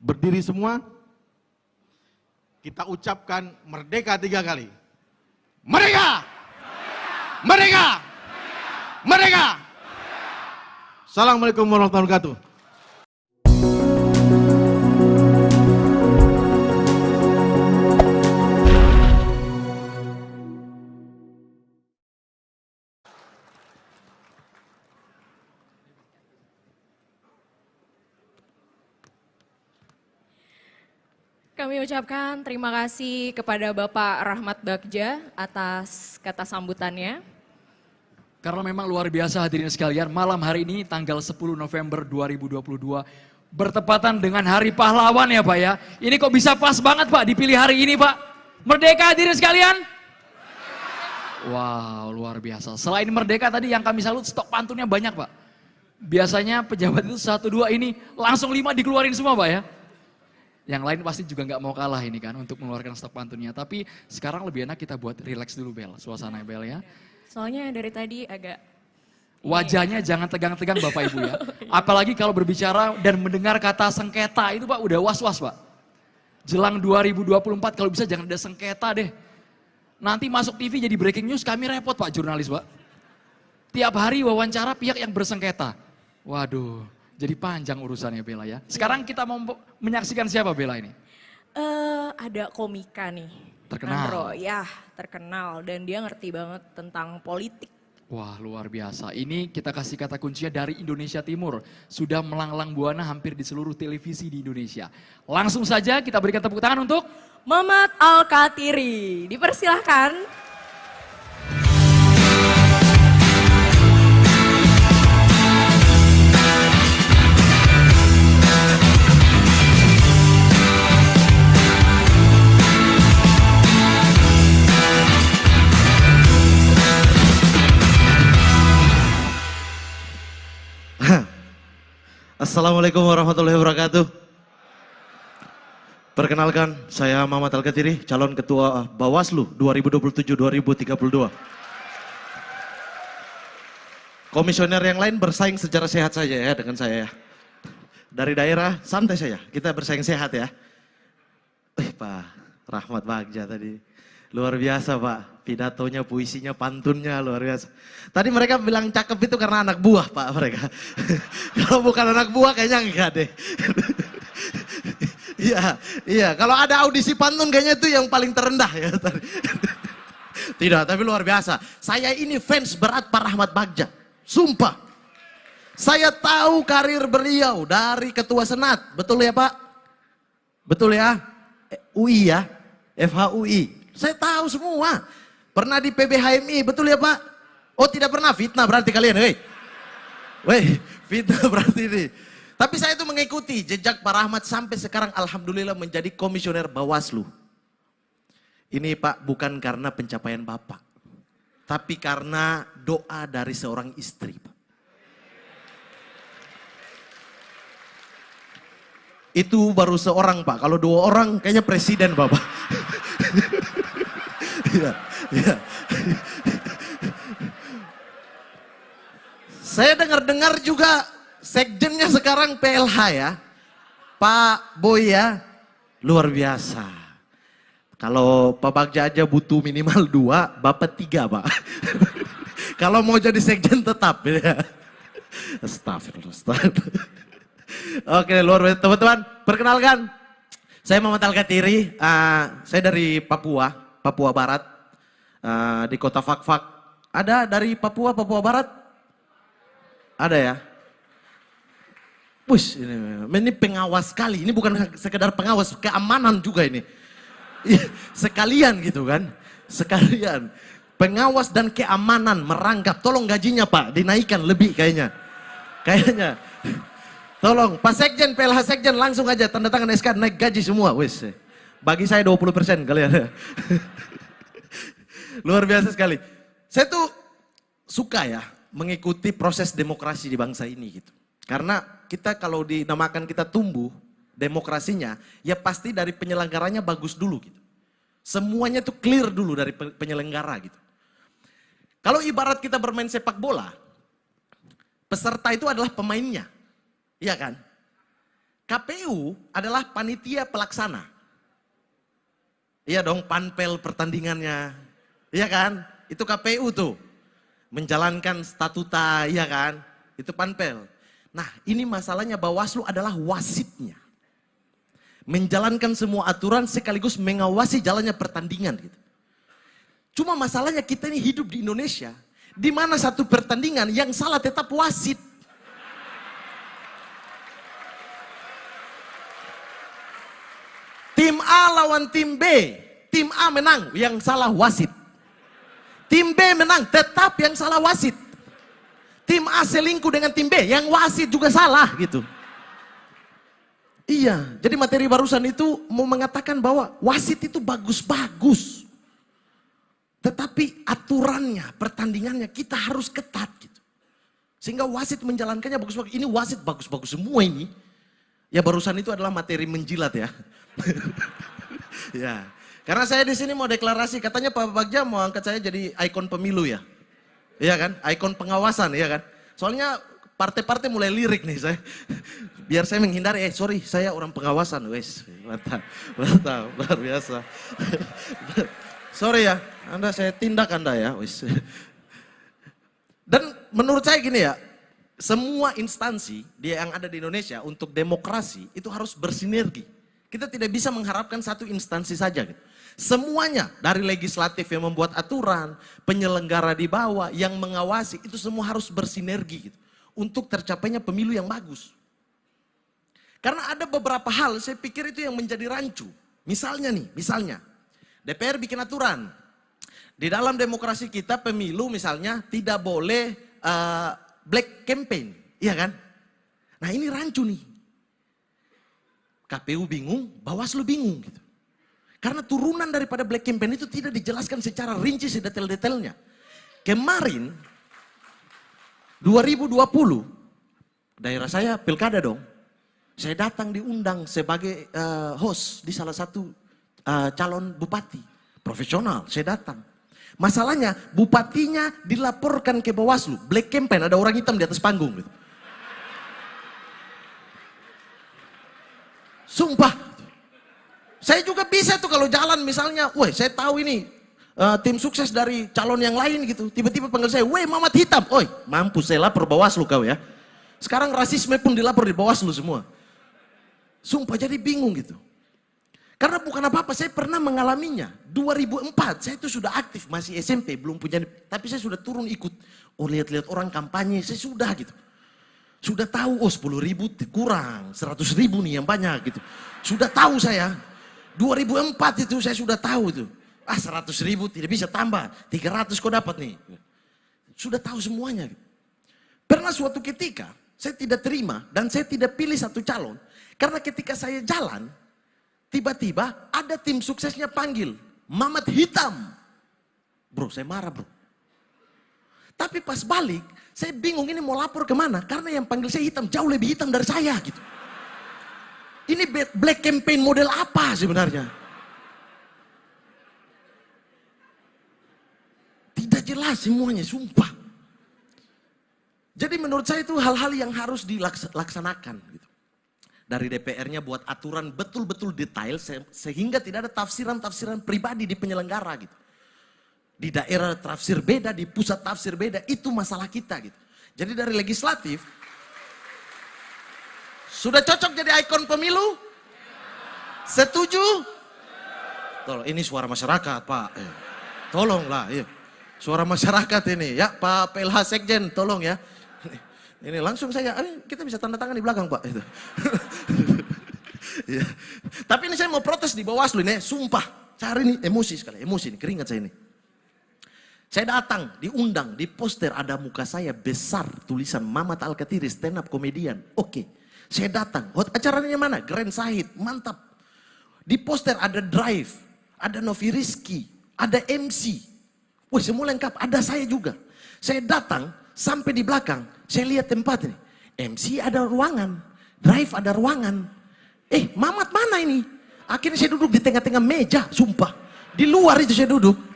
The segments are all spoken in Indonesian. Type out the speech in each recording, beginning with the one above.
Berdiri semua, kita ucapkan merdeka 3 kali. Merdeka! Merdeka! Merdeka! Assalamualaikum warahmatullahi wabarakatuh. Kami ucapkan terima kasih kepada Bapak Rahmat Bagja atas kata sambutannya. Karena memang luar biasa hadirin sekalian, malam hari ini tanggal 10 November 2022 bertepatan dengan Hari Pahlawan ya Pak ya. Ini kok bisa pas banget Pak dipilih hari ini Pak. Merdeka hadirin sekalian. Wow, luar biasa. Selain merdeka tadi yang kami salut stok pantunnya banyak Pak. Biasanya pejabat itu 1-2 ini langsung 5 dikeluarin semua Pak ya. Yang lain pasti juga nggak mau kalah ini kan untuk mengeluarkan stok pantunnya. Tapi sekarang lebih enak kita buat relax dulu Bel, suasana Bel ya. Soalnya dari tadi agak... Wajahnya jangan tegang-tegang Bapak Ibu ya. Apalagi kalau berbicara dan mendengar kata sengketa itu Pak udah was-was Pak. Jelang 2024 kalau bisa jangan ada sengketa deh. Nanti masuk TV jadi breaking news kami repot Pak jurnalis Pak. Tiap hari wawancara pihak yang bersengketa. Waduh. Jadi panjang urusannya Bella ya. Sekarang kita mau menyaksikan siapa Bella ini? Ada komika nih. Terkenal. Andro, ya terkenal dan dia ngerti banget tentang politik. Wah luar biasa. Ini kita kasih kata kuncinya dari Indonesia Timur. Sudah melanglang buana hampir di seluruh televisi di Indonesia. Langsung saja kita berikan tepuk tangan untuk Mamat Al-Katiri. Dipersilahkan. Assalamualaikum warahmatullahi wabarakatuh. Perkenalkan, saya Mamat Al-Katiri, calon ketua Bawaslu 2027-2032. Komisioner yang lain bersaing secara sehat saja ya dengan saya ya. Dari daerah santai saja, kita bersaing sehat ya. Pak Rahmat Bagja tadi. Luar biasa Pak, pidatonya, puisinya, pantunnya luar biasa. Tadi mereka bilang cakep itu karena anak buah Pak mereka. Kalau bukan anak buah kayaknya enggak deh. Iya. Kalau ada audisi pantun kayaknya itu yang paling terendah ya. Tidak, tapi luar biasa. Saya ini fans berat Pak Rahmat Bagja. Sumpah. Saya tahu karir beliau dari ketua senat. Betul ya Pak? Betul ya? UI ya? FHUI. Saya tahu semua. Pernah di PBHMI, betul ya Pak? Oh tidak pernah, fitnah berarti kalian. Weh, fitnah berarti ini. Tapi saya itu mengikuti jejak Pak Rahmat sampai sekarang alhamdulillah menjadi komisioner Bawaslu. Ini Pak bukan karena pencapaian Bapak. Tapi karena doa dari seorang istri Pak. Itu baru seorang Pak, kalau 2 orang kayaknya presiden Bapak. Iya. Saya dengar-dengar juga sekjennya sekarang PLH ya. Pak Boy ya, luar biasa. Kalau Pak Bagja aja butuh minimal 2, Bapak 3 Pak. Kalau mau jadi sekjen tetap ya. Astagfirullah. Oke luar biasa teman-teman, perkenalkan. Saya Mamat Al-Katiri, saya dari Papua Barat, di kota Fakfak. Ada dari Papua Barat? Ada ya? Push, ini pengawas sekali, ini bukan sekedar pengawas, keamanan juga ini. Sekalian gitu kan, sekalian. Pengawas dan keamanan merangkap, tolong gajinya Pak, dinaikkan lebih kayaknya. Tolong, Pak Sekjen, PLH Sekjen langsung aja tanda tangan SK naik gaji semua, wis. Bagi saya 20% kalian. Luar biasa sekali. Saya tuh suka ya mengikuti proses demokrasi di bangsa ini gitu. Karena kita kalau dinamakan kita tumbuh demokrasinya, ya pasti dari penyelenggaranya bagus dulu gitu. Semuanya tuh clear dulu dari penyelenggara gitu. Kalau ibarat kita bermain sepak bola, peserta itu adalah pemainnya. Iya kan? KPU adalah panitia pelaksana. Iya dong, panpel pertandingannya. Iya kan? Itu KPU tuh. Menjalankan statuta, iya kan? Itu panpel. Nah, ini masalahnya Bawaslu adalah wasitnya. Menjalankan semua aturan sekaligus mengawasi jalannya pertandingan gitu. Cuma masalahnya kita ini hidup di Indonesia, di mana satu pertandingan yang salah tetap wasit. Tim A lawan tim B, tim A menang, yang salah wasit. Tim B menang, tetap yang salah wasit. Tim A selingkuh dengan tim B, yang wasit juga salah gitu. Iya, jadi materi barusan itu mau mengatakan bahwa wasit itu bagus-bagus. Tetapi aturannya, pertandingannya kita harus ketat gitu. Sehingga wasit menjalankannya bagus-bagus. Ini wasit bagus-bagus semua ini. Ya barusan itu adalah materi menjilat ya. Ya, karena saya di sini mau deklarasi, katanya Pak Bagja mau angkat saya jadi ikon pemilu ya. Iya kan? Ikon pengawasan, iya kan? Soalnya partai-partai mulai lirik nih saya. Biar saya menghindari, sorry saya orang pengawasan. Wes, mantap, mantap, luar biasa. Sorry ya, saya tindak Anda ya. Wes. Dan menurut saya gini ya, semua instansi yang ada di Indonesia untuk demokrasi itu harus bersinergi. Kita tidak bisa mengharapkan satu instansi saja gitu. Semuanya dari legislatif yang membuat aturan, penyelenggara di bawah yang mengawasi, itu semua harus bersinergi gitu. Untuk tercapainya pemilu yang bagus. Karena ada beberapa hal saya pikir itu yang menjadi rancu. Misalnya DPR bikin aturan. Di dalam demokrasi kita pemilu misalnya tidak boleh black campaign, iya kan? Nah ini rancu nih. KPU bingung, Bawaslu bingung gitu. Karena turunan daripada black campaign itu tidak dijelaskan secara rinci sedetail-detailnya. Kemarin 2020 daerah saya pilkada dong. Saya datang diundang sebagai host di salah satu calon bupati profesional. Saya datang. Masalahnya bupatinya dilaporkan ke Bawaslu, black campaign, ada orang hitam di atas panggung gitu. Sumpah. Saya juga bisa tuh kalau jalan misalnya, weh saya tahu ini tim sukses dari calon yang lain gitu. Tiba-tiba panggil saya, weh Mamat Hitam. Oi, mampus saya lapor Bawaslu kau ya. Sekarang rasisme pun dilapor di Bawaslu semua. Sumpah jadi bingung gitu. Karena bukan apa-apa, saya pernah mengalaminya. 2004, saya itu sudah aktif, masih SMP, belum punya, tapi saya sudah turun ikut. Oh lihat-lihat orang kampanye, saya sudah gitu. Sudah tahu, oh 10 ribu kurang, 100 ribu nih yang banyak gitu. Sudah tahu saya. 2004 itu saya sudah tahu itu. 100 ribu tidak bisa tambah, 300 kok dapat nih. Sudah tahu semuanya. Pernah suatu ketika, saya tidak terima dan saya tidak pilih satu calon. Karena ketika saya jalan, tiba-tiba ada tim suksesnya panggil, Mamat Hitam. Bro, saya marah bro. Tapi pas balik, saya bingung ini mau lapor kemana. Karena yang panggil saya hitam, jauh lebih hitam dari saya gitu. Ini black campaign model apa sebenarnya? Tidak jelas semuanya, sumpah. Jadi menurut saya itu hal-hal yang harus dilaksanakan gitu. Dari DPR-nya buat aturan betul-betul detail sehingga tidak ada tafsiran-tafsiran pribadi di penyelenggara gitu. Di daerah tafsir beda, di pusat tafsir beda, itu masalah kita gitu. Jadi dari legislatif, sudah cocok jadi ikon pemilu? Setuju? Tolong, ini suara masyarakat Pak. Tolonglah, iya. Suara masyarakat ini ya, Pak PLH Sekjen, tolong ya. Ini langsung saya, kita bisa tanda tangan di belakang Pak. Itu. Ya. Tapi ini saya mau protes di Bawaslu ini, sumpah. Cari ini emosi sekali, emosi ini, keringat saya ini. Saya datang, diundang, di poster ada muka saya besar, tulisan Mamat Al-Katiri, stand up komedian. Oke, saya datang. Acaranya mana? Grand Sahid, mantap. Di poster ada Drive, ada Novi Rizky, ada MC. Wah, semua lengkap, ada saya juga. Saya datang, sampai di belakang, saya lihat tempat ini. MC ada ruangan, Drive ada ruangan. Mamat mana ini? Akhirnya saya duduk di tengah-tengah meja, sumpah. Di luar itu saya duduk.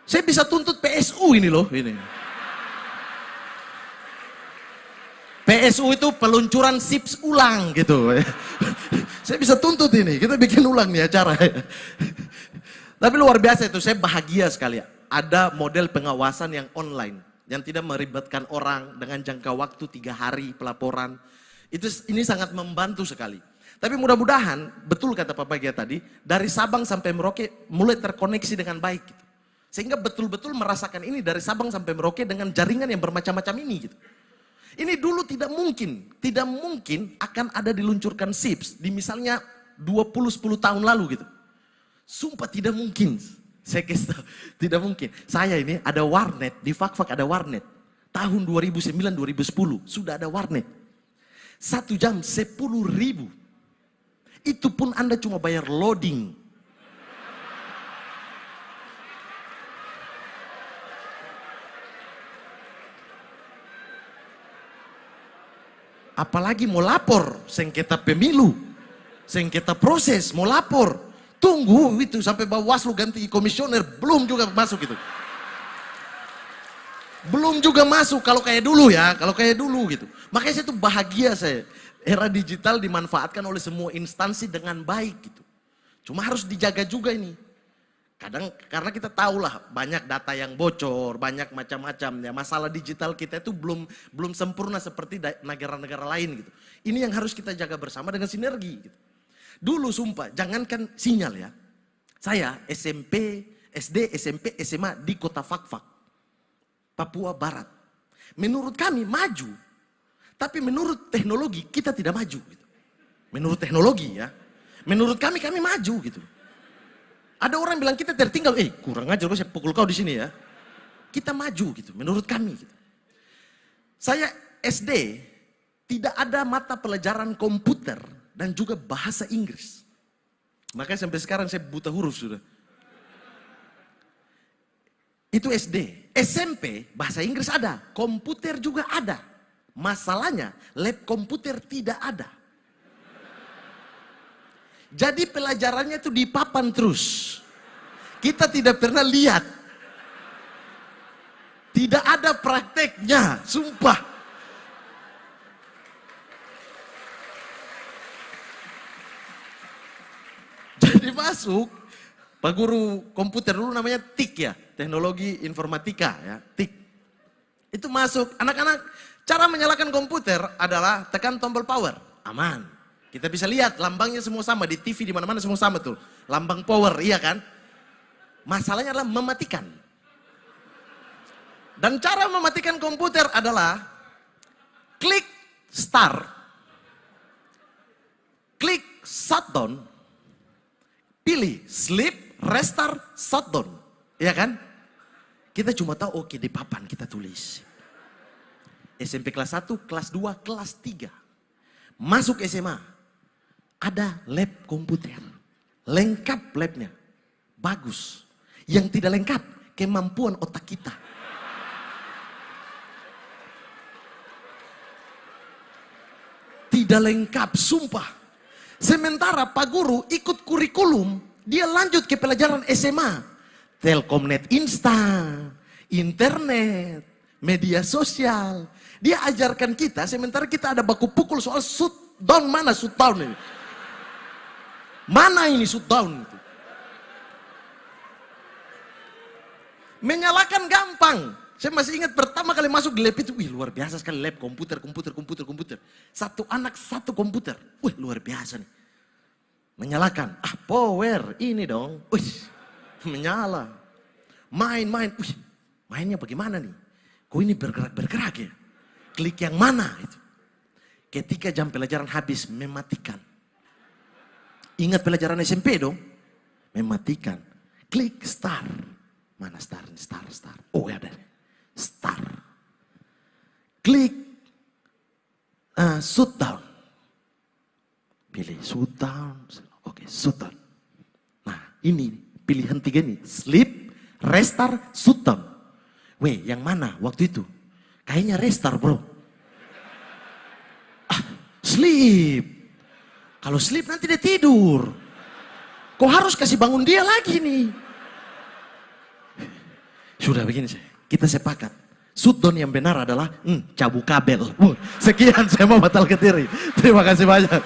Saya bisa tuntut PSU ini loh. Ini. PSU itu peluncuran SIPS ulang gitu. Saya bisa tuntut ini, kita bikin ulang nih acara. Tapi luar biasa itu, saya bahagia sekali. Ada model pengawasan yang online, yang tidak melibatkan orang dengan jangka waktu 3 hari pelaporan. Ini sangat membantu sekali. Tapi mudah-mudahan, betul kata Pak Bagja tadi, dari Sabang sampai Merauke mulai terkoneksi dengan baik. Gitu. Sehingga betul-betul merasakan ini dari Sabang sampai Merauke dengan jaringan yang bermacam-macam ini. Gitu. Ini dulu tidak mungkin akan ada diluncurkan SIPS di misalnya 10 tahun lalu gitu. Sumpah tidak mungkin. Saya kasih tahu, tidak mungkin. Saya ini ada warnet, di Fak-Fak ada warnet. Tahun 2009-2010 sudah ada warnet. 1 jam 10.000. Itu pun Anda cuma bayar loading. Apalagi mau lapor, sengketa pemilu, sengketa proses, mau lapor. Tunggu itu sampai Bawaslu ganti komisioner, belum juga masuk itu. Belum juga masuk kalau kayak dulu ya, kalau kayak dulu gitu. Makanya saya tuh bahagia saya. Era digital dimanfaatkan oleh semua instansi dengan baik gitu. Cuma harus dijaga juga ini. Kadang karena kita tahulah banyak data yang bocor, banyak macam-macam ya. Masalah digital kita itu belum sempurna seperti negara-negara lain gitu. Ini yang harus kita jaga bersama dengan sinergi gitu. Dulu sumpah, jangankan sinyal ya. Saya SMP, SD, SMP, SMA di kota Fak-Fak, Papua Barat. Menurut kami maju, tapi menurut teknologi kita tidak maju gitu. Menurut teknologi ya, menurut kami maju gitu. Ada orang bilang kita tertinggal, kurang ajar saya pukul kau di sini ya. Kita maju gitu, menurut kami gitu. Saya SD tidak ada mata pelajaran komputer dan juga bahasa Inggris. Makanya sampai sekarang saya buta huruf sudah. Itu SD. SMP bahasa Inggris ada, komputer juga ada. Masalahnya lab komputer tidak ada. Jadi pelajarannya itu di papan terus. Kita tidak pernah lihat. Tidak ada prakteknya, sumpah. Jadi masuk, Pak Guru komputer dulu namanya TIK ya, teknologi informatika ya, TIK. Itu masuk, anak-anak cara menyalakan komputer adalah tekan tombol power, aman. Kita bisa lihat lambangnya semua sama, di TV di mana-mana semua sama tuh. Lambang power, iya kan? Masalahnya adalah mematikan. Dan cara mematikan komputer adalah klik start, klik shutdown, pilih sleep, restart, shutdown. Iya kan? Kita cuma tahu oke di papan kita tulis. SMP kelas 1, kelas 2, kelas 3. Masuk SMA. Ada lab komputer. Lengkap labnya. Bagus. Yang tidak lengkap, kemampuan otak kita. Tidak lengkap, sumpah. Sementara Pak Guru ikut kurikulum, dia lanjut ke pelajaran SMA. Telkomnet instan, internet, media sosial. Dia ajarkan kita, sementara kita ada baku pukul soal shutdown. Mana shutdown ini? Mana ini shutdown? Menyalakan gampang. Saya masih ingat pertama kali masuk di lab itu, wih luar biasa sekali lab komputer. Satu anak satu komputer, wih luar biasa nih. Menyalakan, power ini dong, wih menyala. Main, wih mainnya bagaimana nih? Kok ini bergerak ya? Klik yang mana itu? Ketika jam pelajaran habis, mematikan. Ingat pelajaran SMP dong? Mematikan. Klik start. Mana start? Oh ada. Start. Klik shutdown. Pilih shutdown. Oke, shutdown. Nah ini pilihan 3 nih. Sleep, restart, shutdown. Weh, yang mana waktu itu? Kayaknya restart bro. Sleep. Kalau sleep nanti dia tidur. Kok harus kasih bangun dia lagi nih? Sudah begini kita sepakat. Sudon yang benar adalah cabut kabel. Sekian saya mau batal Kediri. Terima kasih banyak.